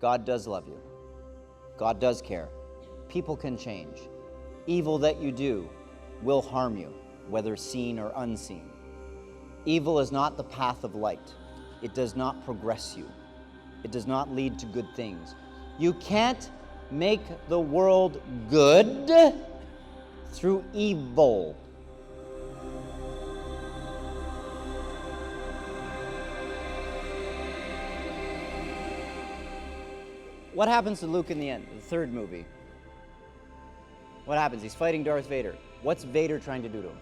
God does love you. God does care. People can change. Evil that you do will harm you, whether seen or unseen. Evil is not the path of light. It does not progress you. It does not lead to good things. You can't make the world good through evil. What happens to Luke in the end, the third movie? What happens? He's fighting Darth Vader. What's Vader trying to do to him?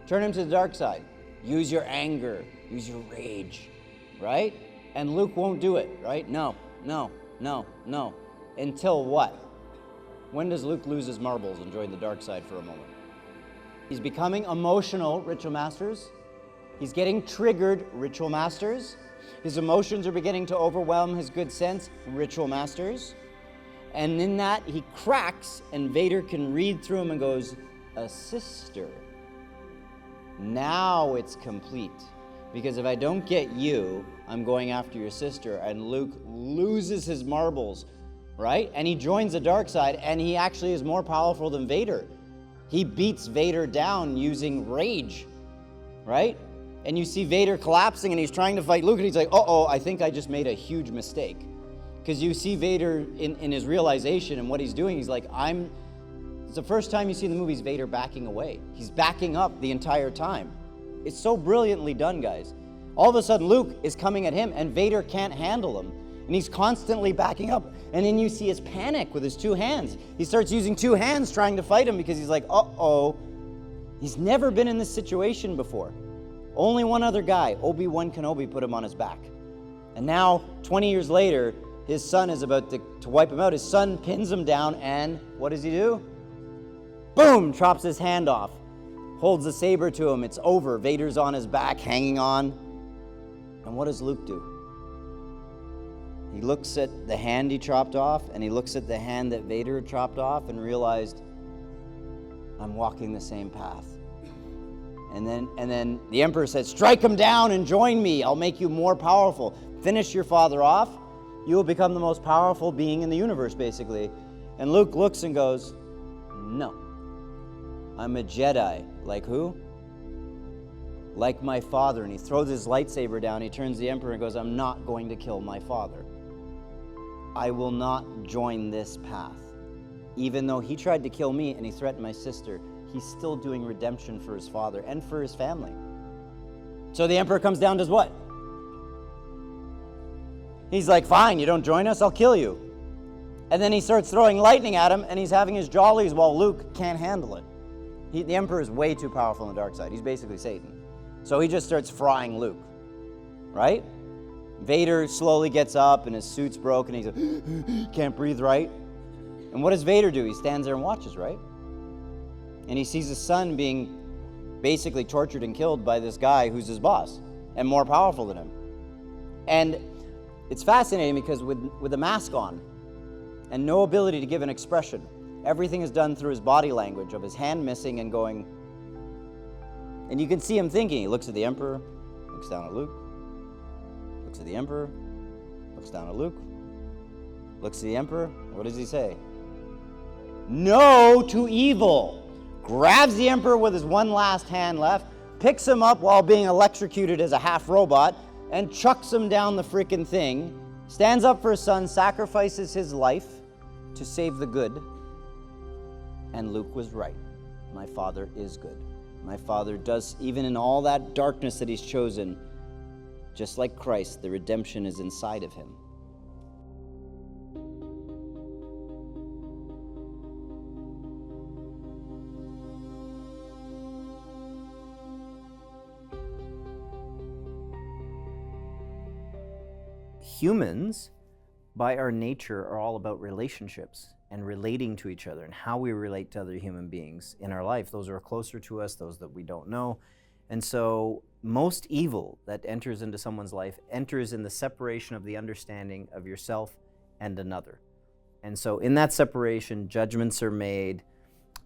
Turn him to the dark side. Use your anger. Use your rage. Right? And Luke won't do it, right? No. Until what? When does Luke lose his marbles and join the dark side for a moment? He's becoming emotional, Ritual Masters. He's getting triggered, Ritual Masters. His emotions are beginning to overwhelm his good sense, Ritual Masters. And in that, he cracks, and Vader can read through him and goes, a sister. Now it's complete. Because if I don't get you, I'm going after your sister. And Luke loses his marbles, right? And he joins the dark side, and he actually is more powerful than Vader. He beats Vader down using rage, right? And you see Vader collapsing, and he's trying to fight Luke, and he's like, uh-oh, I think I just made a huge mistake. Because you see Vader in his realization and what he's doing, he's like, it's the first time you see in the movies Vader backing away. He's backing up the entire time. It's so brilliantly done, guys. All of a sudden, Luke is coming at him, and Vader can't handle him. And he's constantly backing up. And then you see his panic with his two hands. He starts using two hands trying to fight him because he's like, uh-oh. He's never been in this situation before. Only one other guy, Obi-Wan Kenobi, put him on his back. And now, 20 years later, his son is about to wipe him out. His son pins him down, and what does he do? Boom! Chops his hand off. Holds the saber to him. It's over. Vader's on his back, hanging on. And what does Luke do? He looks at the hand he chopped off, and he looks at the hand that Vader chopped off, and realized, I'm walking the same path. And then the Emperor said, strike him down and join me. I'll make you more powerful. Finish your father off. You will become the most powerful being in the universe, basically. And Luke looks and goes, no. I'm a Jedi. Like who? Like my father. And he throws his lightsaber down. He turns to the Emperor and goes, I'm not going to kill my father. I will not join this path. Even though he tried to kill me and he threatened my sister, he's still doing redemption for his father and for his family. So the Emperor comes down, does what? He's like, fine, you don't join us, I'll kill you. And then he starts throwing lightning at him, and he's having his jollies while Luke can't handle it. The Emperor is way too powerful on the dark side. He's basically Satan. So he just starts frying Luke, right? Vader slowly gets up, and his suit's broken. He's like, can't breathe right. And what does Vader do? He stands there and watches, right? And he sees his son being basically tortured and killed by this guy who's his boss and more powerful than him. And it's fascinating because with a mask on and no ability to give an expression, everything is done through his body language of his hand missing and going. And you can see him thinking. He looks at the Emperor, looks down at Luke, looks at the Emperor, looks down at Luke, looks at the Emperor. What does he say? No to evil. Grabs the Emperor with his one last hand left, picks him up while being electrocuted as a half robot, and chucks him down the frickin' thing, stands up for his son, sacrifices his life to save the good. And Luke was right. My father is good. My father does, even in all that darkness that he's chosen, just like Christ, the redemption is inside of him. Humans, by our nature, are all about relationships and relating to each other and how we relate to other human beings in our life. Those are closer to us, those that we don't know. And so most evil that enters into someone's life enters in the separation of the understanding of yourself and another. And so in that separation, judgments are made,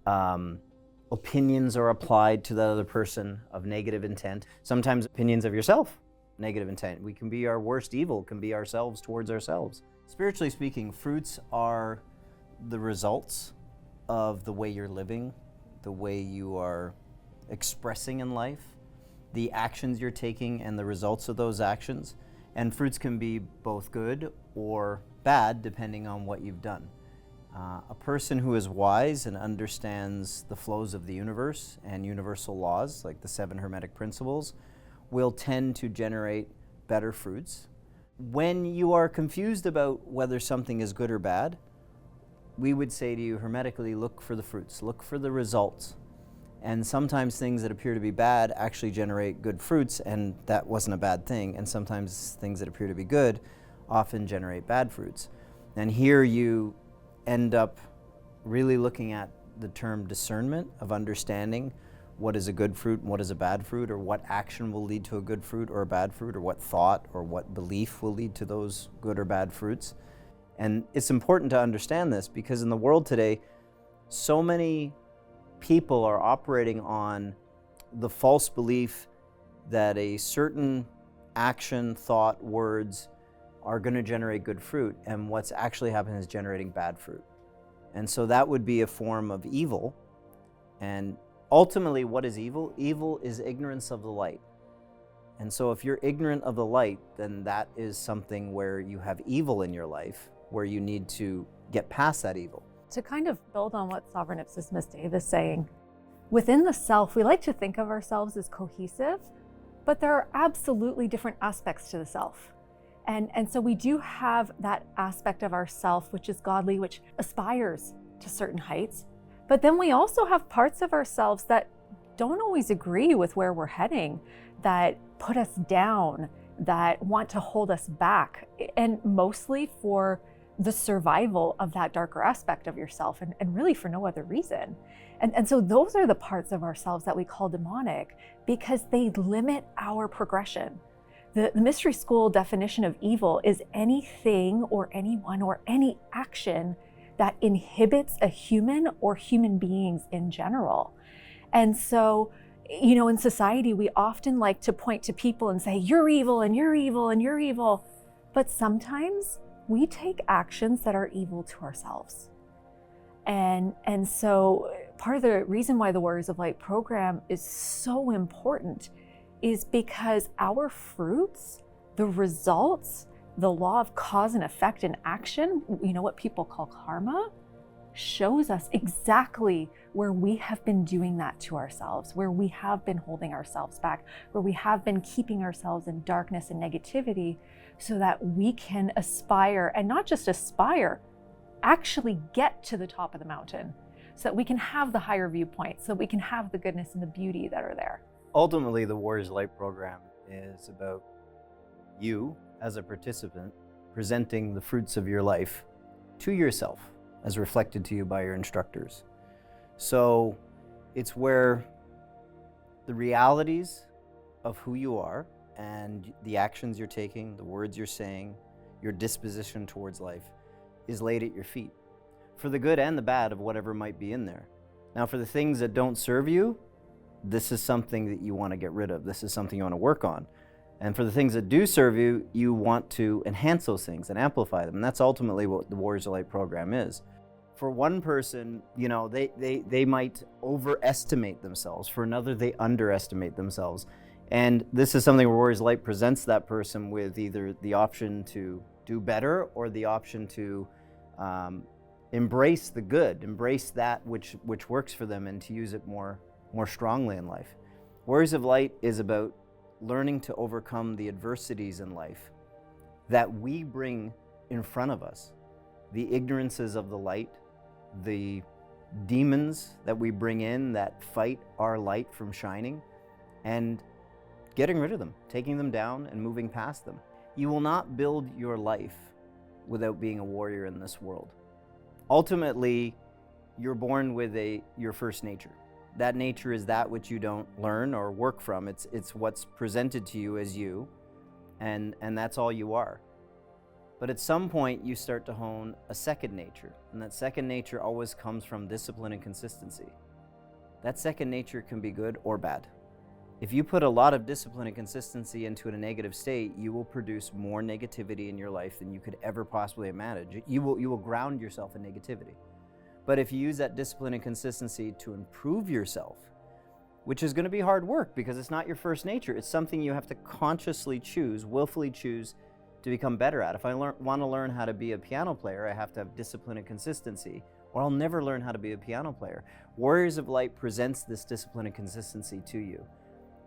opinions are applied to the other person of negative intent, sometimes opinions of yourself negative intent. We can be our worst evil, can be ourselves towards ourselves. Spiritually speaking, fruits are the results of the way you're living, the way you are expressing in life, the actions you're taking and the results of those actions. And fruits can be both good or bad depending on what you've done. A person who is wise and understands the flows of the universe and universal laws, like the 7 Hermetic principles, will tend to generate better fruits. When you are confused about whether something is good or bad, we would say to you hermetically, look for the fruits, look for the results. And sometimes things that appear to be bad actually generate good fruits, and that wasn't a bad thing. And sometimes things that appear to be good often generate bad fruits. And here you end up really looking at the term discernment, of understanding what is a good fruit and what is a bad fruit, or what action will lead to a good fruit or a bad fruit, or what thought or what belief will lead to those good or bad fruits. And it's important to understand this because in the world today, so many people are operating on the false belief that a certain action, thought, words are going to generate good fruit, and what's actually happening is generating bad fruit. And so that would be a form of evil. And ultimately, what is evil? Evil is ignorance of the light. And so if you're ignorant of the light, then that is something where you have evil in your life, where you need to get past that evil. To kind of build on what Sovereign Ipsissimus Dave is saying, within the self, we like to think of ourselves as cohesive, but there are absolutely different aspects to the self. And so we do have that aspect of ourself, which is godly, which aspires to certain heights. But then we also have parts of ourselves that don't always agree with where we're heading, that put us down, that want to hold us back, and mostly for the survival of that darker aspect of yourself, and really for no other reason. And so those are the parts of ourselves that we call demonic because they limit our progression. The mystery school definition of evil is anything or anyone or any action that inhibits a human or human beings in general. And so, you know, in society, we often like to point to people and say, you're evil and you're evil and you're evil. But sometimes we take actions that are evil to ourselves. And so part of the reason why the Warriors of Light program is so important is because our fruits, the results, the law of cause and effect in action, you know, what people call karma, shows us exactly where we have been doing that to ourselves, where we have been holding ourselves back, where we have been keeping ourselves in darkness and negativity so that we can aspire, and not just aspire, actually get to the top of the mountain so that we can have the higher viewpoint, so we can have the goodness and the beauty that are there. Ultimately, the Warriors of Light program is about you as a participant presenting the fruits of your life to yourself as reflected to you by your instructors. So it's where the realities of who you are and the actions you're taking, the words you're saying, your disposition towards life is laid at your feet for the good and the bad of whatever might be in there. Now, for the things that don't serve you, this is something that you want to get rid of. This is something you want to work on. And for the things that do serve you, you want to enhance those things and amplify them. And that's ultimately what the Warriors of Light program is. For one person, you know, they might overestimate themselves. For another, they underestimate themselves. And this is something where Warriors of Light presents that person with either the option to do better or the option to embrace the good, embrace that which works for them and to use it more strongly in life. Warriors of Light is about learning to overcome the adversities in life that we bring in front of us, the ignorances of the light, the demons that we bring in that fight our light from shining, and getting rid of them, taking them down and moving past them. You will not build your life without being a warrior in this world. Ultimately, you're born with your first nature. That nature is that which you don't learn or work from. It's what's presented to you as you, and that's all you are. But at some point, you start to hone a second nature, and that second nature always comes from discipline and consistency. That second nature can be good or bad. If you put a lot of discipline and consistency into a negative state, you will produce more negativity in your life than you could ever possibly imagine. You will ground yourself in negativity. But if you use that discipline and consistency to improve yourself, which is going to be hard work because it's not your first nature, it's something you have to consciously choose, willfully choose to become better at. If I want to learn how to be a piano player, I have to have discipline and consistency, or I'll never learn how to be a piano player. Warriors of Light presents this discipline and consistency to you.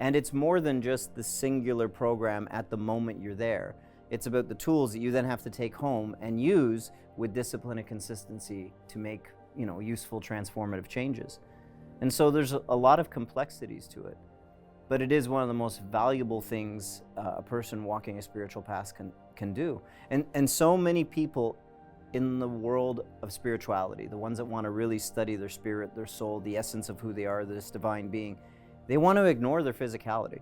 And it's more than just the singular program at the moment you're there. It's about the tools that you then have to take home and use with discipline and consistency to make, useful transformative changes. And so there's a lot of complexities to it, but it is one of the most valuable things a person walking a spiritual path can do. And so many people in the world of spirituality, the ones that want to really study their spirit, their soul, the essence of who they are, this divine being, they want to ignore their physicality.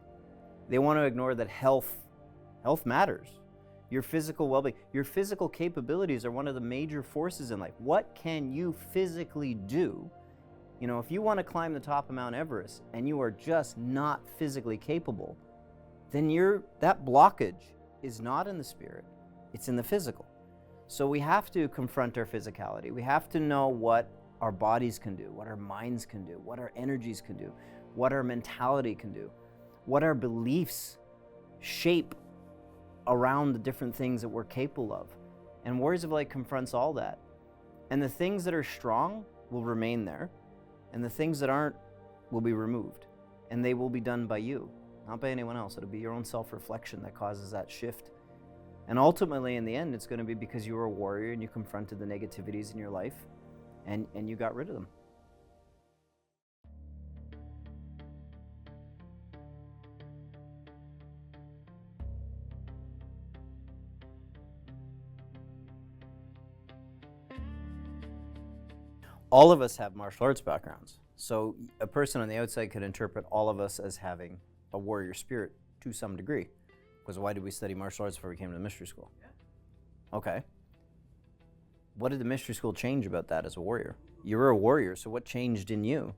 They want to ignore that health matters. Your physical well-being, your physical capabilities are one of the major forces in life. What can you physically do? If you want to climb the top of Mount Everest and you are just not physically capable, then that blockage is not in the spirit, it's in the physical. So we have to confront our physicality. We have to know what our bodies can do, what our minds can do, what our energies can do, what our mentality can do, what our beliefs shape around the different things that we're capable of. And Warriors of Light confronts all that. And the things that are strong will remain there, and the things that aren't will be removed. And they will be done by you, not by anyone else. It'll be your own self-reflection that causes that shift. And ultimately, in the end, it's going to be because you were a warrior and you confronted the negativities in your life and you got rid of them. All of us have martial arts backgrounds. So a person on the outside could interpret all of us as having a warrior spirit to some degree. Because why did we study martial arts before we came to the mystery school? Okay. What did the mystery school change about that as a warrior? You were a warrior, so what changed in you?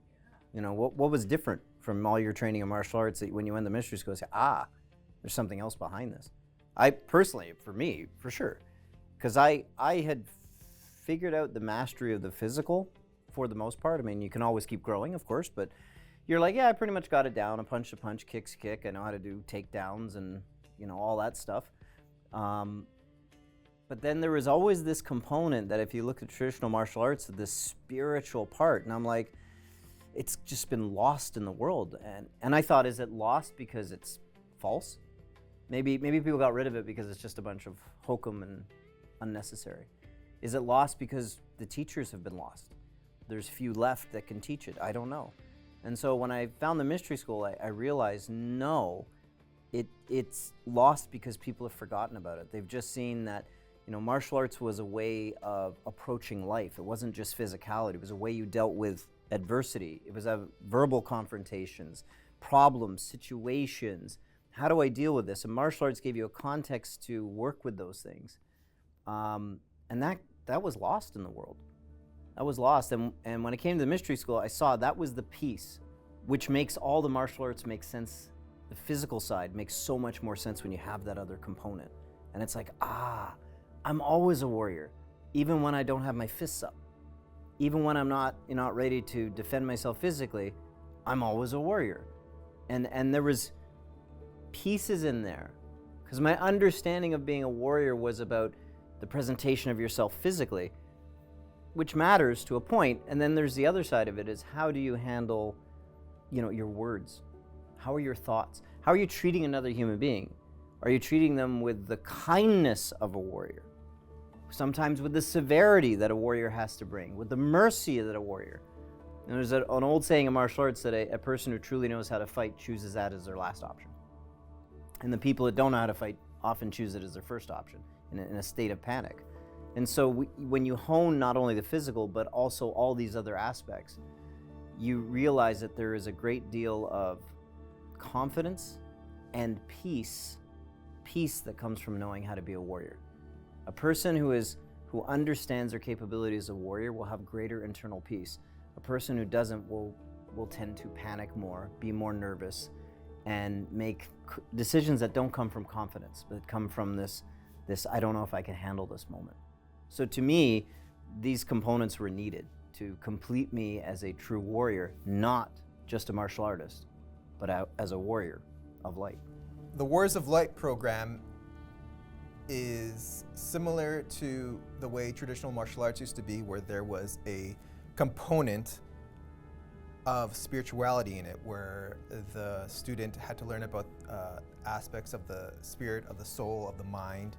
What was different from all your training in martial arts that when you went to mystery school, you say, there's something else behind this? I personally, for me, for sure, because I had figured out the mastery of the physical for the most part. I mean, you can always keep growing, of course, but you're like, I pretty much got it down. A punch to punch, kicks to kick. I know how to do takedowns and, all that stuff. But then there was always this component that if you look at traditional martial arts, this spiritual part, and I'm like, it's just been lost in the world. And I thought, is it lost because it's false? Maybe people got rid of it because it's just a bunch of hokum and unnecessary. Is it lost because the teachers have been lost? There's few left that can teach it. I don't know. And so when I found the mystery school, I realized, no, it's lost because people have forgotten about it. They've just seen that, martial arts was a way of approaching life. It wasn't just physicality. It was a way you dealt with adversity. It was verbal confrontations, problems, situations. How do I deal with this? And martial arts gave you a context to work with those things. And that was lost in the world. That was lost. And when I came to the mystery school, I saw that was the piece which makes all the martial arts make sense. The physical side makes so much more sense when you have that other component. And it's like, I'm always a warrior, even when I don't have my fists up. Even when I'm not ready to defend myself physically, I'm always a warrior. And there was pieces in there, because my understanding of being a warrior was about the presentation of yourself physically, which matters to a point. And then there's the other side of it, is how do you handle, your words? How are your thoughts? How are you treating another human being? Are you treating them with the kindness of a warrior? Sometimes with the severity that a warrior has to bring, with the mercy that a warrior. And there's an old saying in martial arts that a person who truly knows how to fight chooses that as their last option. And the people that don't know how to fight often choose it as their first option in a state of panic. And so when you hone not only the physical, but also all these other aspects, you realize that there is a great deal of confidence and peace that comes from knowing how to be a warrior. A person who understands their capabilities as a warrior will have greater internal peace. A person who doesn't will tend to panic more, be more nervous, and make decisions that don't come from confidence, but come from this I don't know if I can handle this moment. So to me, these components were needed to complete me as a true warrior, not just a martial artist, but as a warrior of light. The Warriors of Light program is similar to the way traditional martial arts used to be, where there was a component of spirituality in it, where the student had to learn about aspects of the spirit, of the soul, of the mind.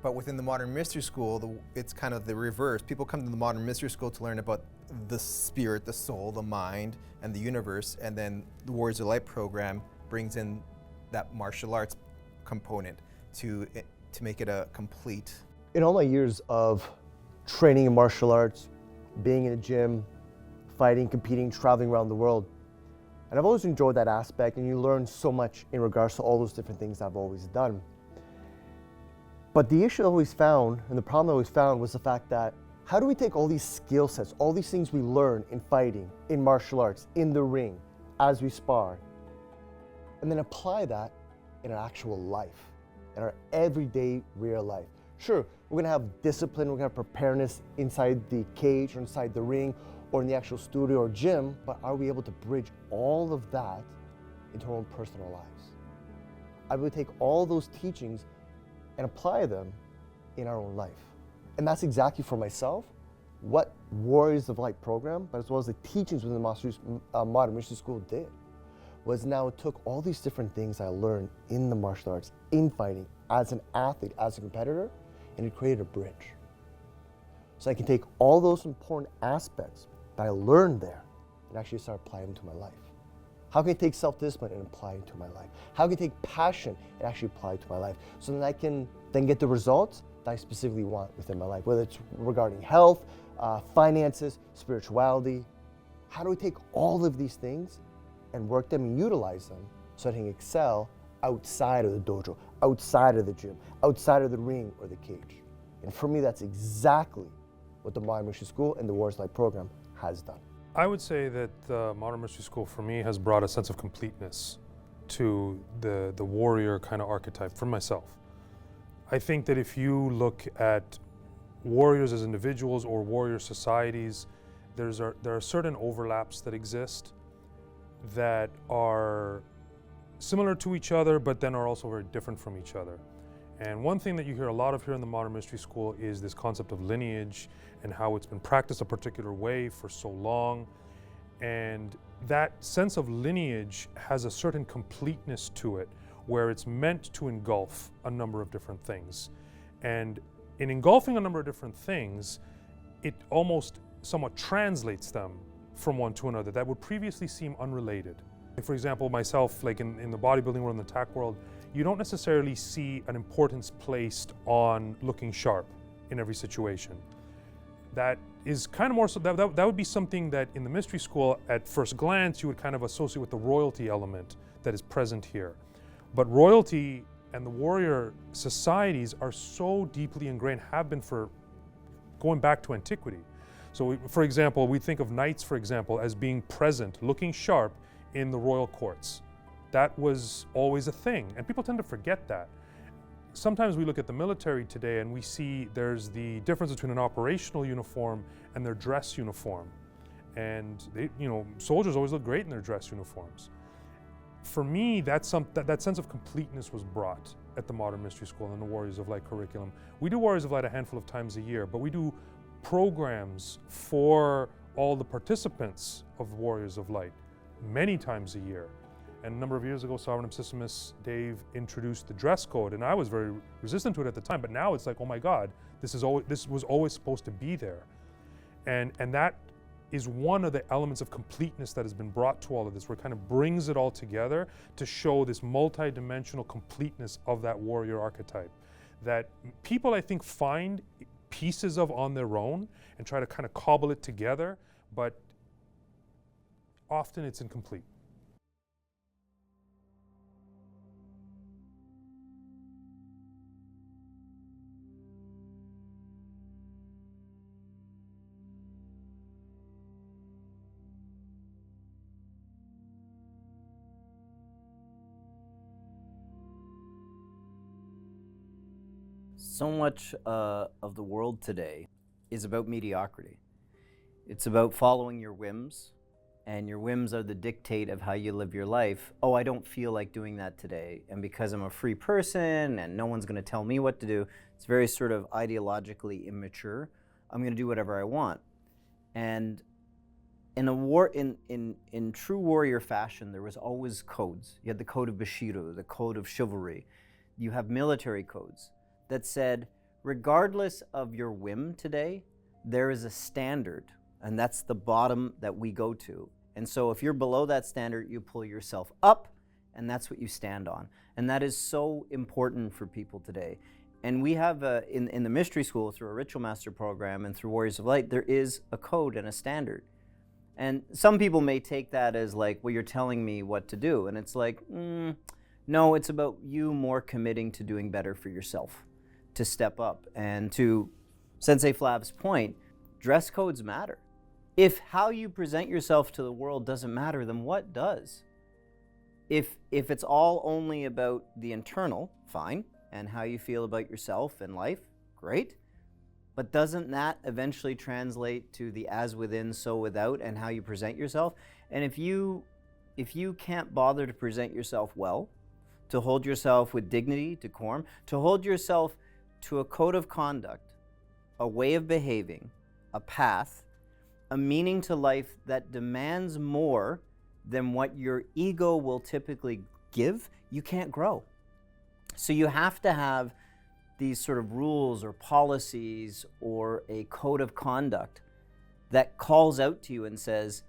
But within the Modern Mystery School, it's kind of the reverse. People come to the Modern Mystery School to learn about the spirit, the soul, the mind, and the universe, and then the Warriors of Light program brings in that martial arts component to make it a complete. In all my years of training in martial arts, being in a gym, fighting, competing, traveling around the world, and I've always enjoyed that aspect, and you learn so much in regards to all those different things I've always done. But the issue I always found, and the problem I always found, was the fact that how do we take all these skill sets, all these things we learn in fighting, in martial arts, in the ring, as we spar, and then apply that in our actual life, in our everyday real life? Sure, we're gonna have discipline, we're gonna have preparedness inside the cage or inside the ring or in the actual studio or gym, but are we able to bridge all of that into our own personal lives? I would take all those teachings and apply them in our own life. And that's exactly for myself what Warriors of Light program, but as well as the teachings within the Modern Mystery School did, was now it took all these different things I learned in the martial arts, in fighting, as an athlete, as a competitor, and it created a bridge. So I can take all those important aspects that I learned there and actually start applying them to my life. How can I take self-discipline and apply it to my life? How can I take passion and actually apply it to my life so that I can then get the results that I specifically want within my life, whether it's regarding health, finances, spirituality. How do we take all of these things and work them and utilize them so I can excel outside of the dojo, outside of the gym, outside of the ring or the cage? And for me, that's exactly what the Modern Mystery School and the Warriors of Light program has done. I would say that the Modern Mystery School for me has brought a sense of completeness to the warrior kind of archetype for myself. I think that if you look at warriors as individuals or warrior societies, there are certain overlaps that exist that are similar to each other, but then are also very different from each other. And one thing that you hear a lot of here in the Modern Mystery School is this concept of lineage and how it's been practiced a particular way for so long. And that sense of lineage has a certain completeness to it, where it's meant to engulf a number of different things. And in engulfing a number of different things, it almost somewhat translates them from one to another that would previously seem unrelated. For example, myself, like in the bodybuilding world, in the tack world, you don't necessarily see an importance placed on looking sharp in every situation. That is kind of more so, that would be something that in the mystery school, at first glance, you would kind of associate with the royalty element that is present here. But royalty and the warrior societies are so deeply ingrained, have been for going back to antiquity. So for example, we think of knights, for example, as being present, looking sharp in the royal courts. That was always a thing, and people tend to forget that. Sometimes we look at the military today and we see there's the difference between an operational uniform and their dress uniform. And they, soldiers always look great in their dress uniforms. For me, that sense of completeness was brought at the Modern Mystery School and the Warriors of Light curriculum. We do Warriors of Light a handful of times a year, but we do programs for all the participants of Warriors of Light many times a year. And a number of years ago, Sovereign Ipsissimus Dave introduced the dress code, and I was very resistant to it at the time, but now it's like, oh my God, this was always supposed to be there. And that is one of the elements of completeness that has been brought to all of this, where it kind of brings it all together to show this multi-dimensional completeness of that warrior archetype that people, I think, find pieces of on their own and try to kind of cobble it together, but often it's incomplete. So much of the world today is about mediocrity. It's about following your whims, and your whims are the dictate of how you live your life. Oh, I don't feel like doing that today, and because I'm a free person and no one's going to tell me what to do, it's very sort of ideologically immature. I'm going to do whatever I want. And in in true warrior fashion, there was always codes. You had the code of Bushido, the code of chivalry. You have military codes that said, regardless of your whim today, there is a standard, and that's the bottom that we go to. And so if you're below that standard, you pull yourself up, and that's what you stand on. And that is so important for people today. And we have, in the mystery school, through a ritual master program and through Warriors of Light, there is a code and a standard. And some people may take that as like, well, you're telling me what to do. And it's like, no, it's about you more committing to doing better for yourself, to step up. And to Sensei Flav's point, dress codes matter. If how you present yourself to the world doesn't matter, then what does? If it's all only about the internal, fine, and how you feel about yourself and life, great. But doesn't that eventually translate to the as within, so without, and how you present yourself? And if you can't bother to present yourself well, to hold yourself with dignity, decorum, to hold yourself to a code of conduct, a way of behaving, a path, a meaning to life that demands more than what your ego will typically give, you can't grow. So you have to have these sort of rules or policies or a code of conduct that calls out to you and says,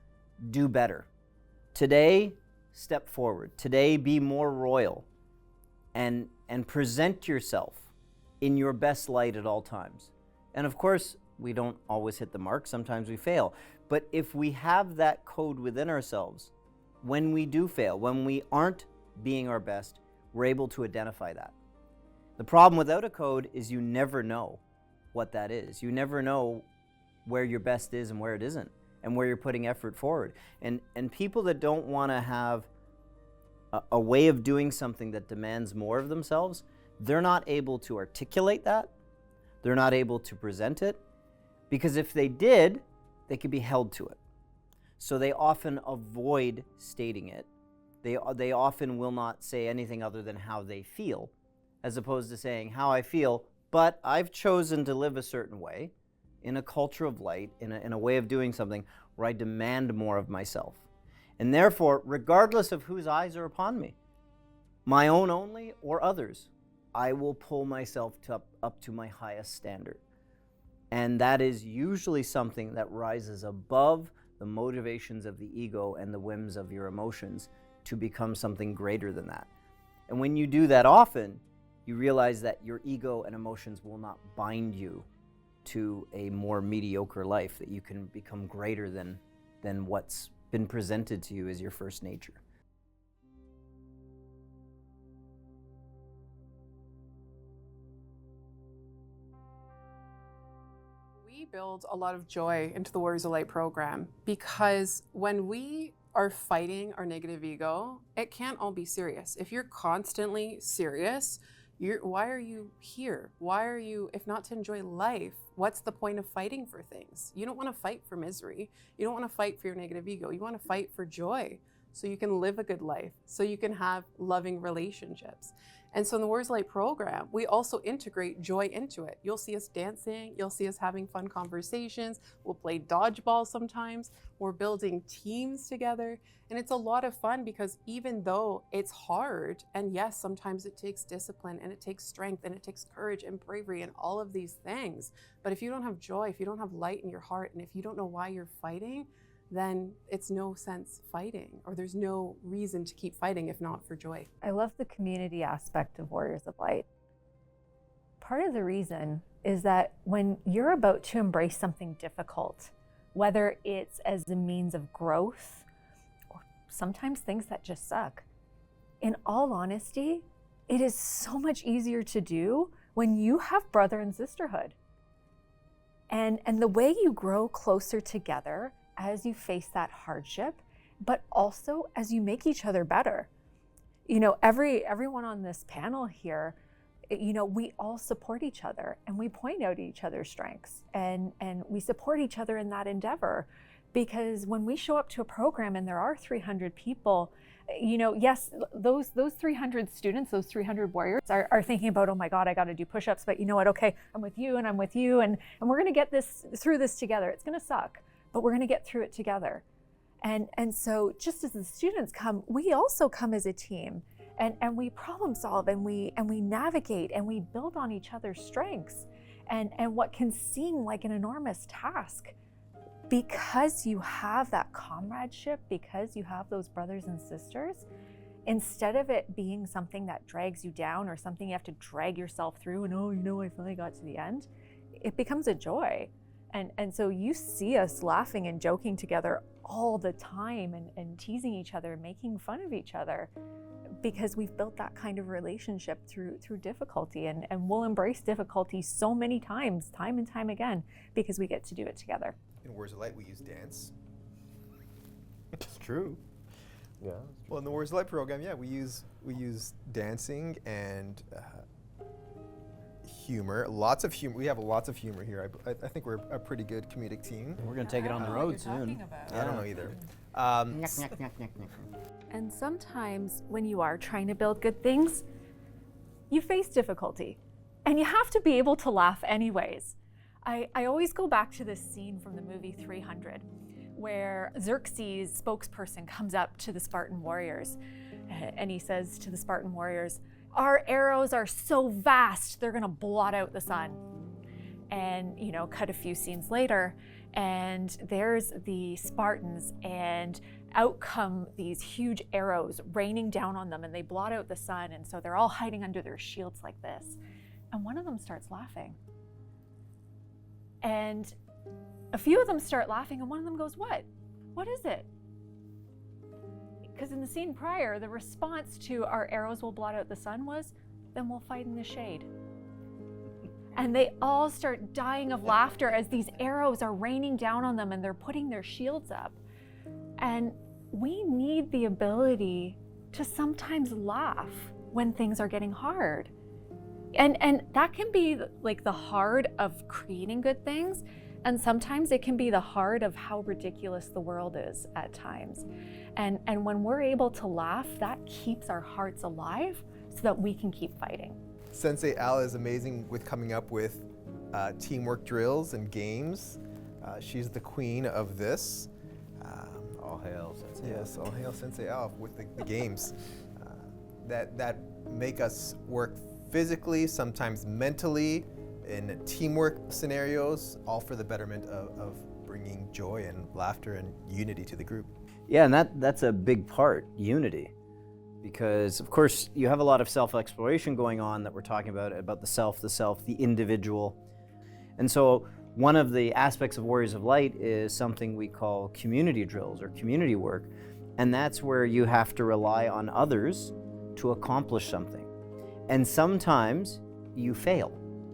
do better. Today, step forward. Today, be more royal and present yourself in your best light at all times. And of course, we don't always hit the mark. Sometimes we fail. But if we have that code within ourselves, when we do fail, when we aren't being our best, we're able to identify that. The problem without a code is you never know what that is. You never know where your best is and where it isn't, and where you're putting effort forward. And people that don't want to have a way of doing something that demands more of themselves, they're not able to articulate that. They're not able to present it, because if they did, they could be held to it. So they often avoid stating it. They often will not say anything other than how they feel, as opposed to saying how I feel, but I've chosen to live a certain way, in a culture of light, in a way of doing something where I demand more of myself. And therefore, regardless of whose eyes are upon me, my own only or others, I will pull myself up to my highest standard. And that is usually something that rises above the motivations of the ego and the whims of your emotions to become something greater than that. And when you do that often, you realize that your ego and emotions will not bind you to a more mediocre life, that you can become greater than what's been presented to you as your first nature. We build a lot of joy into the Warriors of Light program, because when we are fighting our negative ego, it can't all be serious. If you're constantly serious, why are you here? Why are you, if not to enjoy life, what's the point of fighting for things? You don't want to fight for misery. You don't want to fight for your negative ego. You want to fight for joy, so you can live a good life, so you can have loving relationships. And so in the Warriors of Light program, we also integrate joy into it. You'll see us dancing. You'll see us having fun conversations. We'll play dodgeball sometimes. We're building teams together. And it's a lot of fun, because even though it's hard, and yes, sometimes it takes discipline and it takes strength and it takes courage and bravery and all of these things. But if you don't have joy, if you don't have light in your heart, and if you don't know why you're fighting, then it's no sense fighting, or there's no reason to keep fighting if not for joy. I love the community aspect of Warriors of Light. Part of the reason is that when you're about to embrace something difficult, whether it's as a means of growth or sometimes things that just suck, in all honesty, it is so much easier to do when you have brother and sisterhood. And the way you grow closer together as you face that hardship, but also as you make each other better. You know, everyone on this panel here you know, we all support each other and we point out each other's strengths, and we support each other in that endeavor. Because when we show up to a program and there are 300 people, you know, yes, those 300 students, those 300 warriors are thinking about, oh my God, I got to do push-ups, but you know what, okay, I'm with you and I'm with you, and we're going to get through this together. It's going to suck, but we're going to get through it together. And so just as the students come, we also come as a team, and we problem solve, and we navigate, and we build on each other's strengths, and what can seem like an enormous task. Because you have that comradeship, because you have those brothers and sisters, instead of it being something that drags you down or something you have to drag yourself through and, oh, you know, I finally got to the end, it becomes a joy. And so you see us laughing and joking together all the time, and teasing each other, making fun of each other, because we've built that kind of relationship through difficulty, and we'll embrace difficulty so many times, time and time again, because we get to do it together. In Warriors of Light, we use dance. It's true. Yeah. Well, in the Warriors of Light program, yeah, we use dancing and humor. Lots of humor. We have lots of humor here. I think we're a pretty good comedic team. We're going to take it on the road soon. I don't know either. And sometimes when you are trying to build good things, you face difficulty, and you have to be able to laugh anyways. I always go back to this scene from the movie 300, where Xerxes' spokesperson comes up to the Spartan warriors, and he says to the Spartan warriors, "Our arrows are so vast, they're gonna blot out the sun." And, you know, cut a few scenes later, and there's the Spartans, and out come these huge arrows raining down on them, and they blot out the sun, and so they're all hiding under their shields like this. And one of them starts laughing. And a few of them start laughing, and one of them goes, "What? What is it?" Because in the scene prior, the response to "our arrows will blot out the sun" was, "then we'll fight in the shade." And they all start dying of laughter as these arrows are raining down on them, and they're putting their shields up. And we need the ability to sometimes laugh when things are getting hard. And that can be like the hard of creating good things, and sometimes it can be the hard of how ridiculous the world is at times. And when we're able to laugh, that keeps our hearts alive so that we can keep fighting. Sensei Al is amazing with coming up with teamwork drills and games. She's the queen of this. All hail Sensei. Yes, all hail Sensei Al with the games that make us work physically, sometimes mentally, in teamwork scenarios, all for the betterment of bringing joy and laughter and unity to the group. Yeah, and that's a big part, unity. Because, of course, you have a lot of self-exploration going on that we're talking about the self, the individual. And so one of the aspects of Warriors of Light is something we call community drills or community work. And that's where you have to rely on others to accomplish something. And sometimes you fail.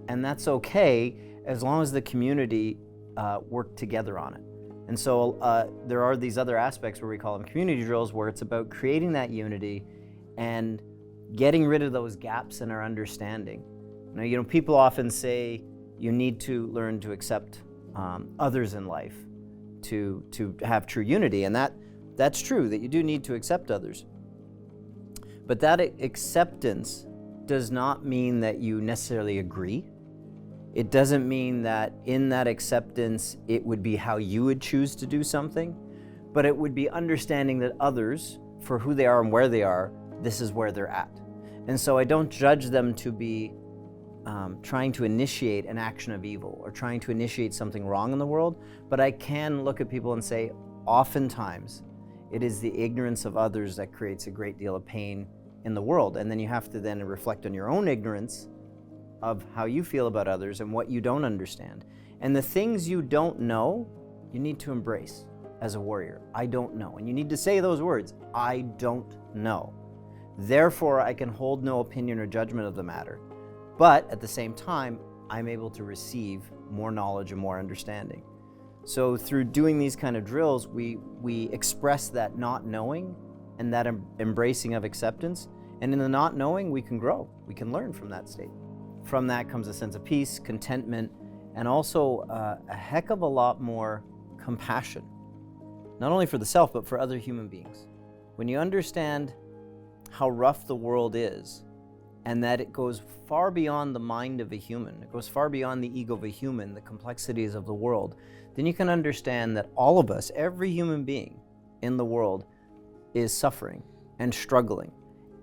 And that's okay as long as the community work together on it. And so there are these other aspects where we call them community drills, where it's about creating that unity and getting rid of those gaps in our understanding. Now, you know, people often say you need to learn to accept others in life to have true unity, and that's true, that you do need to accept others. But that acceptance does not mean that you necessarily agree. It doesn't mean that in that acceptance it would be how you would choose to do something, but it would be understanding that others, for who they are and where they are, this is where they're at. And so I don't judge them to be trying to initiate an action of evil or trying to initiate something wrong in the world, but I can look at people and say, oftentimes it is the ignorance of others that creates a great deal of pain in the world. And then you have to then reflect on your own ignorance of how you feel about others and what you don't understand. And the things you don't know, you need to embrace as a warrior. I don't know. And you need to say those words, I don't know. Therefore, I can hold no opinion or judgment of the matter. But at the same time, I'm able to receive more knowledge and more understanding. So through doing these kind of drills, we express that not knowing and that embracing of acceptance. And in the not knowing, we can grow. We can learn from that state. From that comes a sense of peace, contentment, and also a heck of a lot more compassion, not only for the self, but for other human beings. When you understand how rough the world is, and that it goes far beyond the mind of a human, it goes far beyond the ego of a human, the complexities of the world, then you can understand that all of us, every human being in the world, is suffering and struggling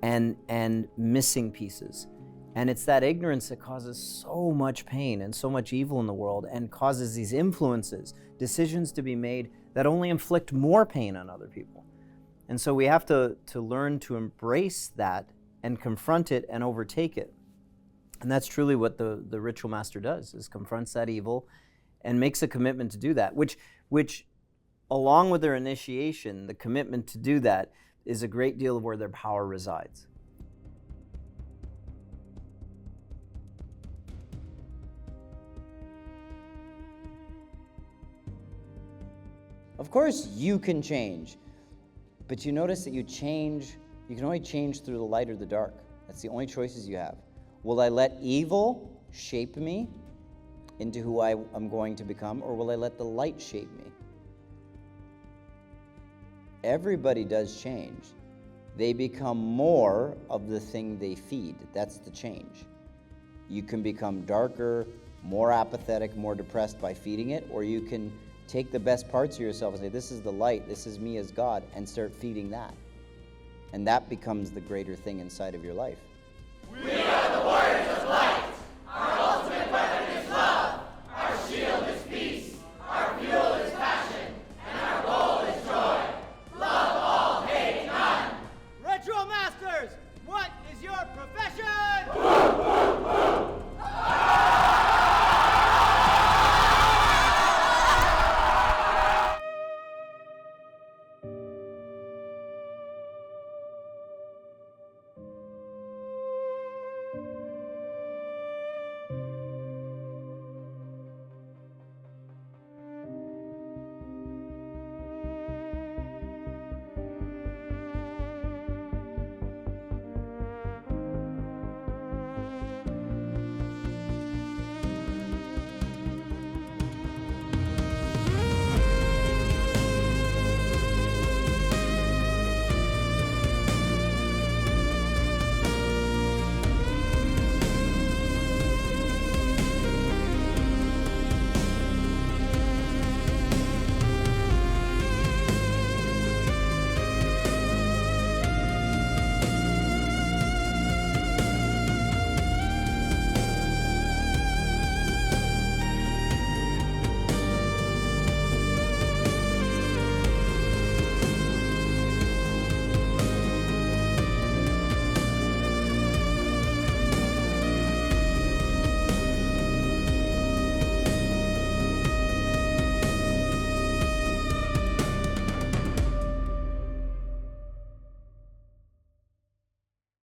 and missing pieces. And it's that ignorance that causes so much pain and so much evil in the world, and causes these influences, decisions to be made that only inflict more pain on other people. And so we have to learn to embrace that and confront it and overtake it. And that's truly what the ritual master does, is confronts that evil and makes a commitment to do that, which along with their initiation, the commitment to do that is a great deal of where their power resides. Of course you can change, but you notice that you can only change through the light or the dark. That's the only choices you have. Will I let evil shape me into who I am going to become, or will I let the light shape me? Everybody does change. They become more of the thing they feed. That's the change. You can become darker, more apathetic, more depressed by feeding it, or you can take the best parts of yourself and say, this is the light, this is me as God, and start feeding that. And that becomes the greater thing inside of your life.